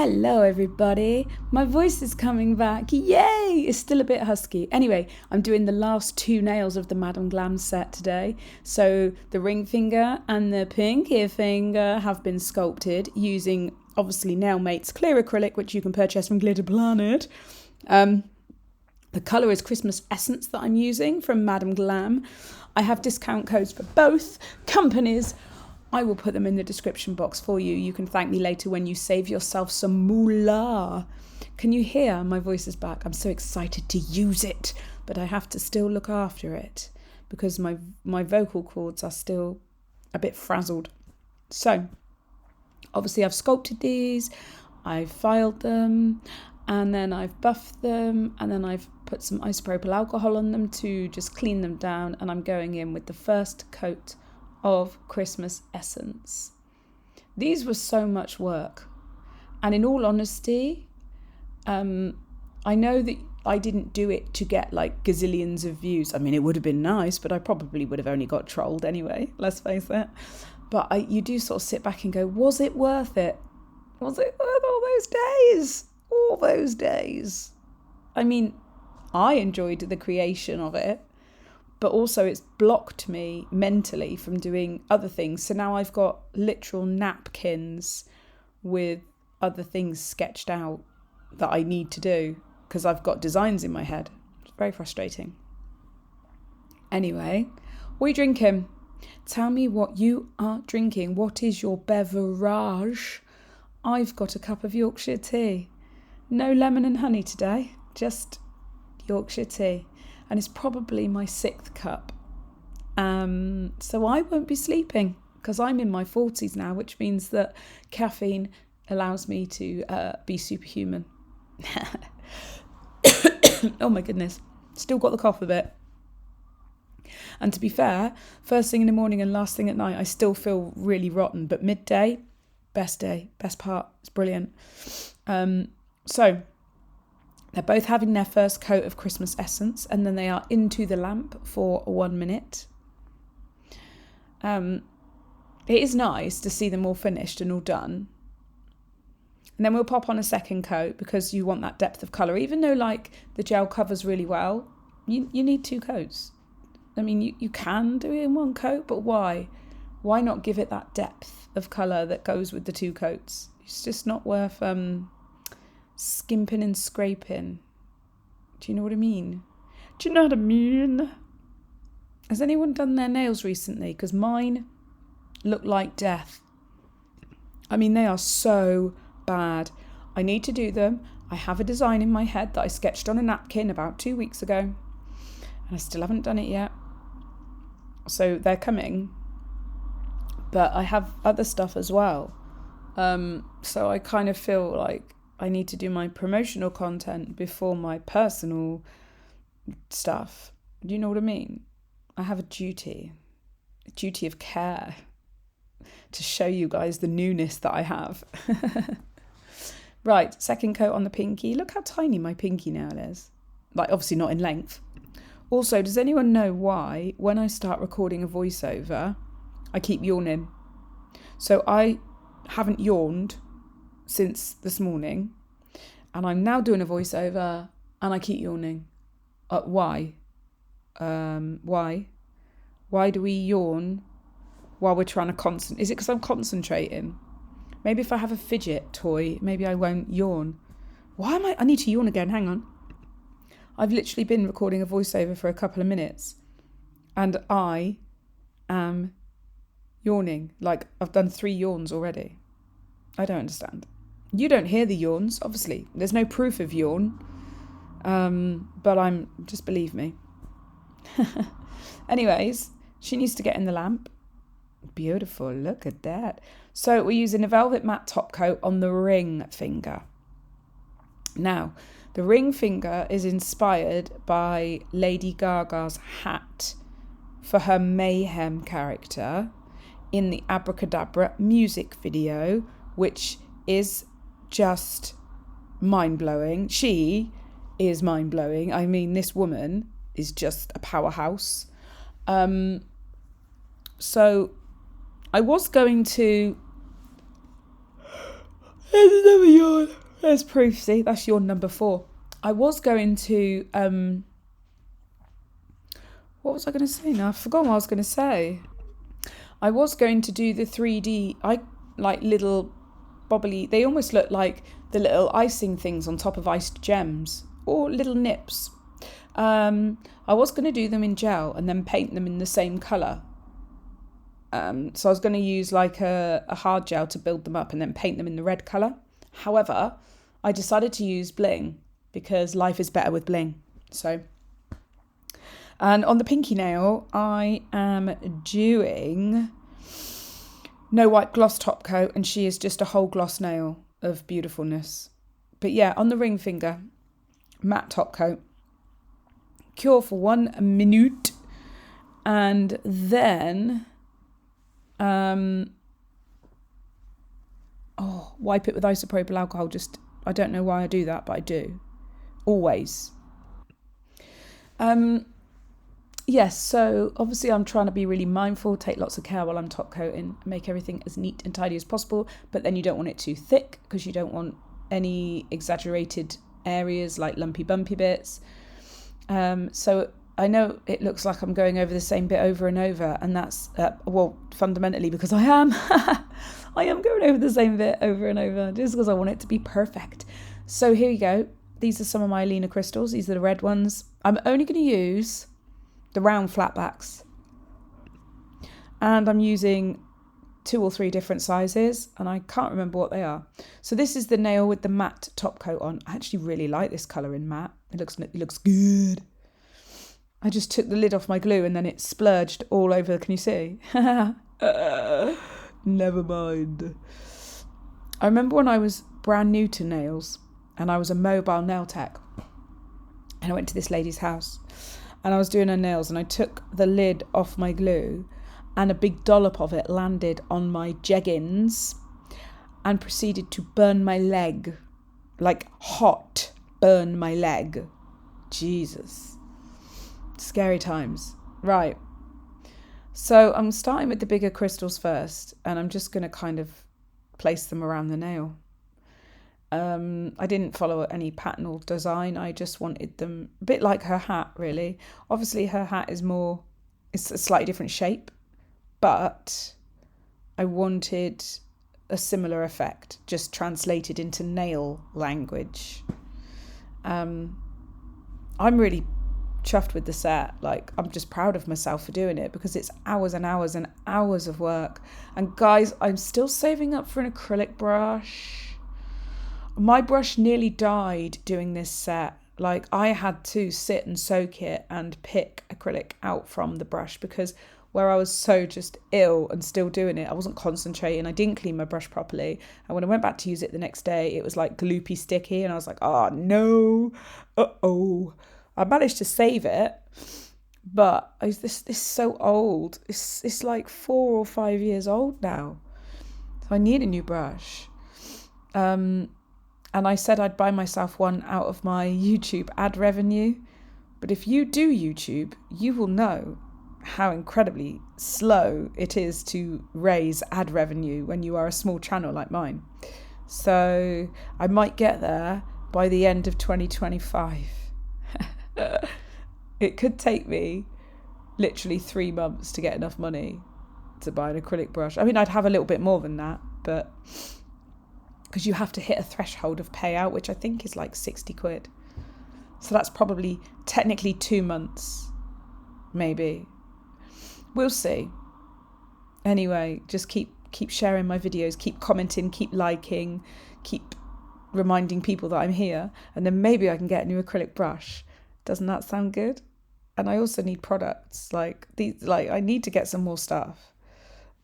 Hello everybody, my voice is coming back, yay! It's still a bit husky. Anyway, I'm doing the last two nails of the Madame Glam set today. So the ring finger and the pinky finger have been sculpted using obviously Nailmate's clear acrylic, which you can purchase from Glitter Planet. The colour is Christmas Essence that I'm using from Madame Glam. I have discount codes for both companies. I will put them in the description box for you. You can thank me later when you save yourself some moolah. Can you hear my voice is back? I'm so excited to use it, but I have to still look after it because my vocal cords are still a bit frazzled. So, obviously I've sculpted these, I've filed them, and then I've buffed them, and then I've put some isopropyl alcohol on them to just clean them down, and I'm going in with the first coat of Christmas Essence. These were so much work, and in all honesty, I know that I didn't do it to get like gazillions of views. I mean, it would have been nice, but I probably would have only got trolled anyway, let's face it. But you do sort of sit back and go, was it worth it? Was it worth all those days? All those days. I mean, I enjoyed the creation of it, but also it's blocked me mentally from doing other things. So now I've got literal napkins with other things sketched out that I need to do because I've got designs in my head. It's very frustrating. Anyway, what are you drinking? Tell me what you are drinking. What is your beverage? I've got a cup of Yorkshire tea. No lemon and honey today, just Yorkshire tea. And it's probably my 6th cup. So I won't be sleeping because I'm in my 40s now, which means that caffeine allows me to be superhuman. Oh my goodness. Still got the cough a bit. And to be fair, first thing in the morning and last thing at night, I still feel really rotten. But midday, best day, best part. It's brilliant. So they're both having their first coat of Christmas Essence, and then they are into the lamp for 1 minute. It is nice to see them all finished and all done. And then we'll pop on a second coat because you want that depth of colour. Even though like the gel covers really well, you need 2 coats. I mean, you can do it in 1 coat, but why? Why not give it that depth of colour that goes with the 2 coats? It's just not worth skimping and scraping. Do you know what I mean? Do you know what I mean? Has anyone done their nails recently? Because mine look like death. I mean, they are so bad. I need to do them. I have a design in my head that I sketched on a napkin about 2 weeks ago, and I still haven't done it yet. So they're coming, but I have other stuff as well. So I kind of feel like I need to do my promotional content before my personal stuff. Do you know what I mean? I have a duty of care to show you guys the newness that I have. Right, second coat on the pinky. Look how tiny my pinky nail is. Like, obviously not in length. Also, does anyone know why when I start recording a voiceover, I keep yawning? So I haven't yawned since this morning, and I'm now doing a voiceover and I keep yawning. Why? Why do we yawn while we're trying to concentrate? Is it because I'm concentrating? Maybe if I have a fidget toy, maybe I won't yawn. Why am I need to yawn again, hang on. I've literally been recording a voiceover for a couple of minutes and I am yawning. Like, I've done 3 yawns already. I don't understand. You don't hear the yawns, obviously. There's no proof of yawn. But just believe me. Anyways, she needs to get in the lamp. Beautiful, look at that. So we're using a velvet matte top coat on the ring finger. Now, the ring finger is inspired by Lady Gaga's hat for her Mayhem character in the Abracadabra music video, which is just mind-blowing. She is mind-blowing. I mean, this woman is just a powerhouse. So I was going to There's another yawn. There's proof, see? That's yawn number 4. I was going to, what was I going to say now? I've forgotten what I was going to say. I was going to do the 3D, like little bobbly, they almost look like the little icing things on top of iced gems, or little nips. I was going to do them in gel and then paint them in the same colour. So I was going to use like a hard gel to build them up and then paint them in the red colour. However, I decided to use bling because life is better with bling. So, and on the pinky nail, I am doing no white gloss top coat, and she is just a whole gloss nail of beautifulness. But yeah, on the ring finger, matte top coat, cure for 1 minute, and then wipe it with isopropyl alcohol. Just, I don't know why I do that, but I do always. Yes, so obviously I'm trying to be really mindful, take lots of care while I'm top coating, make everything as neat and tidy as possible, but then you don't want it too thick because you don't want any exaggerated areas like lumpy bumpy bits. So I know it looks like I'm going over the same bit over and over, and that's, fundamentally because I am. I am going over the same bit over and over just because I want it to be perfect. So here you go. These are some of my Alina crystals. These are the red ones. I'm only going to use the round flatbacks. And I'm using 2 or 3 different sizes, and I can't remember what they are. So this is the nail with the matte top coat on. I actually really like this colour in matte. It looks good. I just took the lid off my glue and then it splurged all over. Can you see? Never mind. I remember when I was brand new to nails and I was a mobile nail tech, and I went to this lady's house and I was doing her nails, and I took the lid off my glue and a big dollop of it landed on my jeggings and proceeded to burn my leg. Like hot burn my leg. Jesus. Scary times. Right. So I'm starting with the bigger crystals first, and I'm just going to kind of place them around the nail. I didn't follow any pattern or design. I just wanted them a bit like her hat, really. Obviously, her hat is it's a slightly different shape, but I wanted a similar effect, just translated into nail language. I'm really chuffed with the set. Like, I'm just proud of myself for doing it because it's hours and hours and hours of work. And guys, I'm still saving up for an acrylic brush. My brush nearly died doing this set. Like, I had to sit and soak it and pick acrylic out from the brush because where I was so just ill and still doing it, I wasn't concentrating. I didn't clean my brush properly. And when I went back to use it the next day, it was like gloopy sticky. And I was like, oh no, uh-oh. I managed to save it, but this is so old. It's like 4 or 5 years old now. So I need a new brush. And I said I'd buy myself one out of my YouTube ad revenue. But if you do YouTube, you will know how incredibly slow it is to raise ad revenue when you are a small channel like mine. So I might get there by the end of 2025. It could take me literally 3 months to get enough money to buy an acrylic brush. I mean, I'd have a little bit more than that, but because you have to hit a threshold of payout, which I think is like 60 quid. So that's probably technically 2 months, maybe. We'll see. Anyway, just keep sharing my videos, keep commenting, keep liking, keep reminding people that I'm here, and then maybe I can get a new acrylic brush. Doesn't that sound good? And I also need products like these. Like, I need to get some more stuff.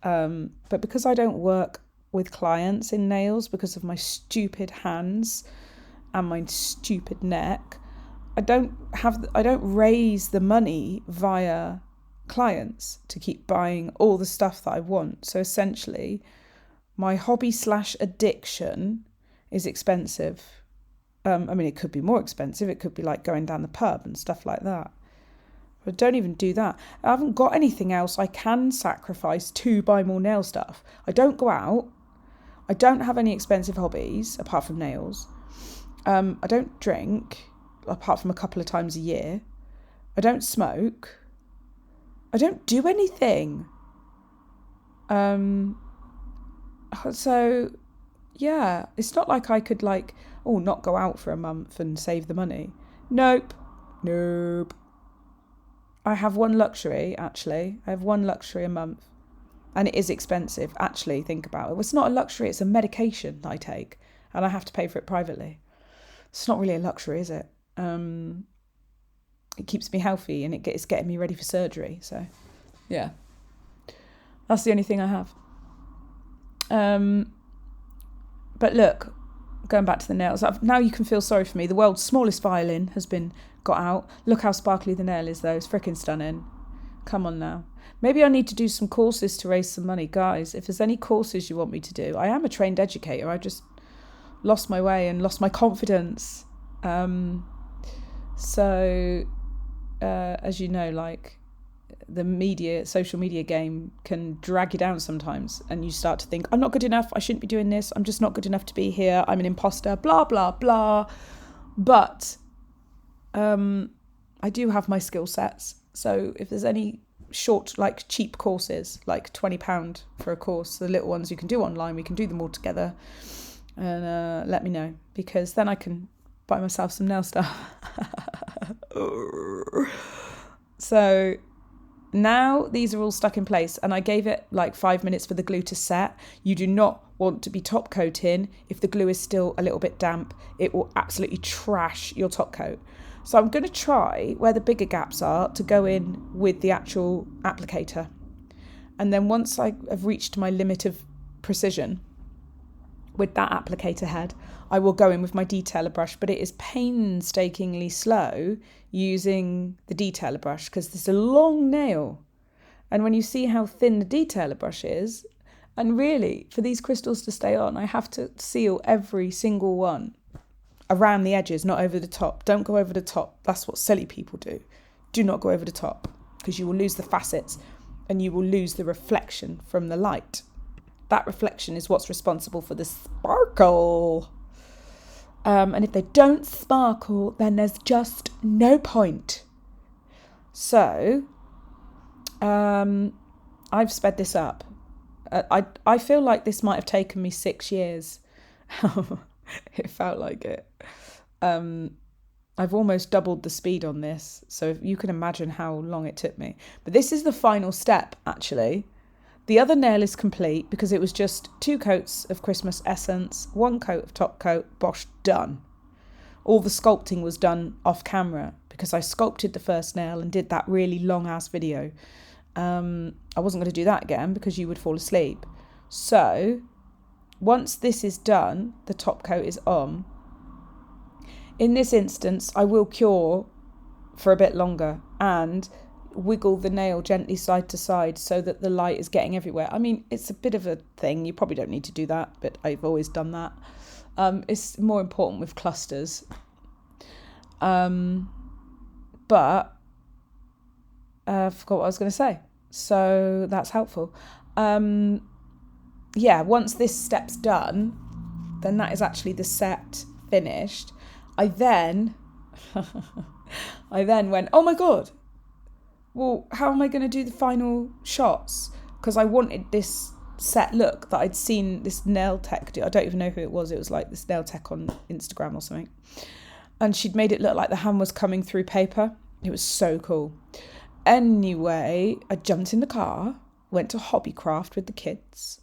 But because I don't work with clients in nails because of my stupid hands and my stupid neck, I don't raise the money via clients to keep buying all the stuff that I want. So essentially, my hobby / addiction is expensive. I mean, it could be more expensive. It could be like going down the pub and stuff like that. But don't even do that. I haven't got anything else I can sacrifice to buy more nail stuff. I don't go out. I don't have any expensive hobbies apart from nails. I don't drink apart from a couple of times a year. I don't smoke. I don't do anything. So yeah, it's not like I could not go out for a month and save the money. Nope. I have one luxury, actually. I have one luxury a month. And it is expensive, actually, think about it. It's not a luxury, it's a medication that I take. And I have to pay for it privately. It's not really a luxury, is it? It keeps me healthy and it's getting me ready for surgery. So, yeah. That's the only thing I have. But look, going back to the nails, now you can feel sorry for me. The world's smallest violin has been got out. Look how sparkly the nail is, though. It's freaking stunning. Come on now. Maybe I need to do some courses to raise some money. Guys, if there's any courses you want me to do, I am a trained educator. I just lost my way and lost my confidence. As you know, the social media game can drag you down sometimes, and you start to think, I'm not good enough, I shouldn't be doing this, I'm just not good enough to be here, I'm an imposter, blah, blah, blah. But I do have my skill sets. So if there's any short, cheap courses, £20 for a course, the little ones you can do online, we can do them all together. And let me know, because then I can buy myself some nail stuff. So now these are all stuck in place, and I gave it 5 minutes for the glue to set. You do not want to be top coating if the glue is still a little bit damp. It will absolutely trash your top coat. So I'm going to try where the bigger gaps are to go in with the actual applicator. And then once I have reached my limit of precision with that applicator head, I will go in with my detailer brush, but it is painstakingly slow using the detailer brush because there's a long nail. And when you see how thin the detailer brush is, and really for these crystals to stay on, I have to seal every single one around the edges, not over the top. Don't go over the top. That's what silly people do. Do not go over the top, because you will lose the facets and you will lose the reflection from the light. That reflection is what's responsible for the sparkle. And if they don't sparkle, then there's just no point. So, I've sped this up. I feel like this might have taken me 6 years. It felt like it. I've almost doubled the speed on this, so you can imagine how long it took me. But this is the final step, actually. The other nail is complete because it was just 2 coats of Christmas Essence, 1 coat of top coat, bosh, done. All the sculpting was done off camera because I sculpted the first nail and did that really long ass video. I wasn't going to do that again because you would fall asleep. So once this is done, the top coat is on. In this instance, I will cure for a bit longer and wiggle the nail gently side to side so that the light is getting everywhere. I mean, it's a bit of a thing. You probably don't need to do that, but I've always done that. It's more important with clusters. But I forgot what I was going to say. So that's helpful. Once this step's done, then that is actually the set finished. I then went, oh my God, well, how am I going to do the final shots? Because I wanted this set look that I'd seen this nail tech do. I don't even know who it was. It was like this nail tech on Instagram or something. And she'd made it look like the hand was coming through paper. It was so cool. Anyway, I jumped in the car, went to Hobbycraft with the kids,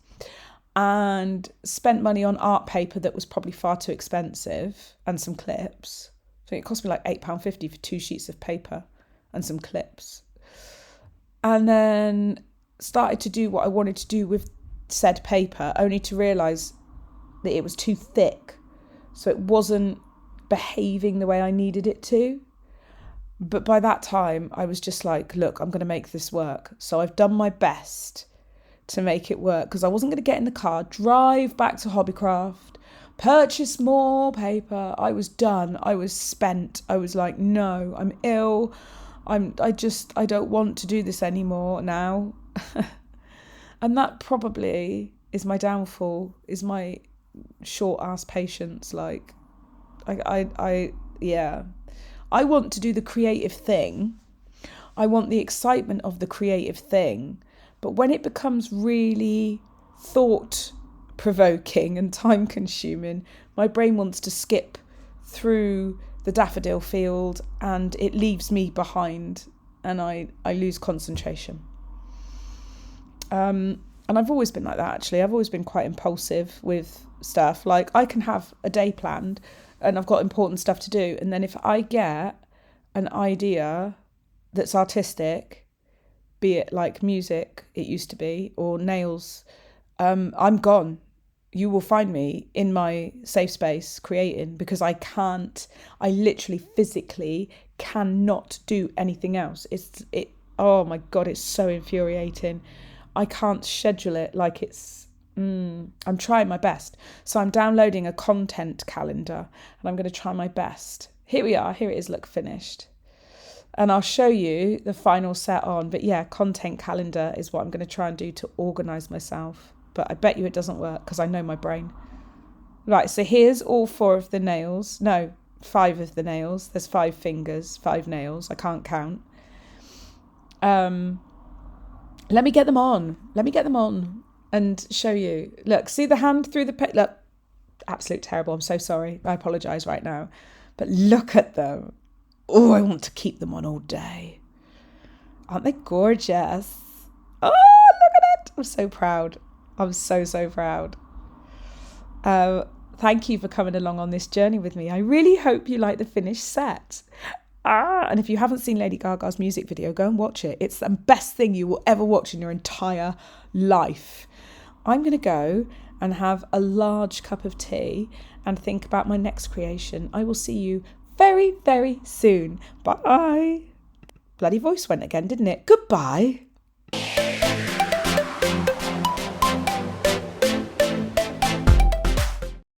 and spent money on art paper that was probably far too expensive, and some clips. I think it cost me like £8.50 for 2 sheets of paper and some clips. And then started to do what I wanted to do with said paper, only to realise that it was too thick. So it wasn't behaving the way I needed it to. But by that time, I was just like, look, I'm going to make this work. So I've done my best to make it work, because I wasn't going to get in the car, drive back to Hobbycraft, purchase more paper. I was done. I was spent. I was like, no, I'm ill. I don't want to do this anymore now. And that probably my downfall, is my short ass patience. Like, yeah. I want to do the creative thing. I want the excitement of the creative thing. But when it becomes really thought provoking and time consuming, my brain wants to skip through the daffodil field and it leaves me behind and I lose concentration. And I've always been like that, actually. I've always been quite impulsive with stuff. Like, I can have a day planned and I've got important stuff to do. And then if I get an idea that's artistic, be it like music, it used to be, or nails, I'm gone. You will find me in my safe space creating, because I literally physically cannot do anything else. Oh my God, it's so infuriating. I can't schedule it like I'm trying my best. So I'm downloading a content calendar and I'm going to try my best. Here we are. Here it is. Look, finished. And I'll show you the final set on. But yeah, content calendar is what I'm going to try and do to organise myself. But I bet you it doesn't work because I know my brain. Right, so here's all 4 of the nails. No, 5 of the nails. There's 5 fingers, 5 nails. I can't count. Let me get them on. And show you. Look, see the hand through the... Look, absolute terrible. I'm so sorry. I apologise right now. But look at them. Oh, I want to keep them on all day. Aren't they gorgeous? Oh, look at it. I'm so proud. I'm so proud. Thank you for coming along on this journey with me. I really hope you like the finished set. And if you haven't seen Lady Gaga's music video, go and watch it. It's the best thing you will ever watch in your entire life. I'm going to go and have a large cup of tea and think about my next creation. I will see you very, very soon. Bye. Bloody voice went again, didn't it? Goodbye.